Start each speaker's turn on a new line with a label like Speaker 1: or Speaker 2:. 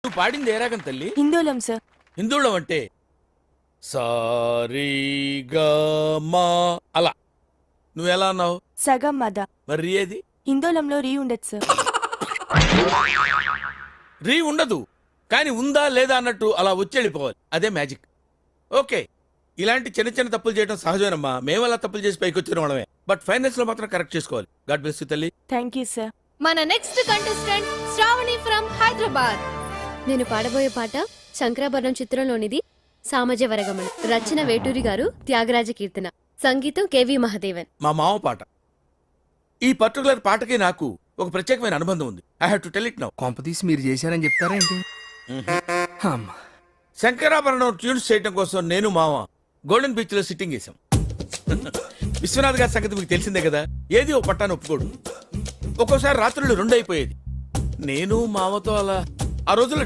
Speaker 1: నువ్వు పాడింది ఏ రాగం తల్లి?
Speaker 2: హిందోళం సార్.
Speaker 1: హిందోళం అంటే సారీగమా అలా. నువ్వు ఎలా అన్నావు?
Speaker 2: సగం మద.
Speaker 1: మరి రీ ఏది?
Speaker 2: హిందోళంలో రీ ఉండదు సార్.
Speaker 1: రీ ఉండదు, కానీ ఉందా లేదా అన్నట్టు అలా వచ్చి అదే మ్యాజిక్. ఓకే, ఇలాంటి చిన్న చిన్న తప్పులు చేయడం సహజమేనమ్మా. మేము అలా తప్పులు చేసి పైకి వచ్చిన వాళ్ళమే. బట్ ఫైనల్స్ లో మాత్రం కరెక్ట్ చేసుకోవాలి. గాడ్ బ్లెస్ యూ తల్లి.
Speaker 2: Thank you sir.
Speaker 3: మన next contestant Shravani from Hyderabad.
Speaker 4: నేను పాడబోయే పాట శంకరాభరణం చిత్రంలోనిది. సామజ వరగమన, రచన వేటూరి గారు, త్యాగరాజ కీర్తన, సంగీతం కేవి మహదేవన్.
Speaker 1: మా మామ పాట. ఈ పర్టికులర్ పాటకి నాకు ఒక ప్రత్యేకమైన అనుబంధం ఉంది. I have to tell it now.
Speaker 5: కొంపతీసి మీరు చేశారని చెప్తారా ఏంటి? అమ్మా.
Speaker 1: శంకరాభరణం ట్యూన్స్ చేయడం కోసం నేను మామ గోల్డెన్ బీచ్ లో సిట్టింగ్ చేశాం. విశ్వనాథ్ గారి సంగతి మీకు తెలిసిందే కదా. ఏది ఓ పట్టాను ఒప్పుకోడు. ఒక్కోసారి రాత్రులు 2 అయిపోయేది. నేను మామతో అలా ఆ రోజుల్లో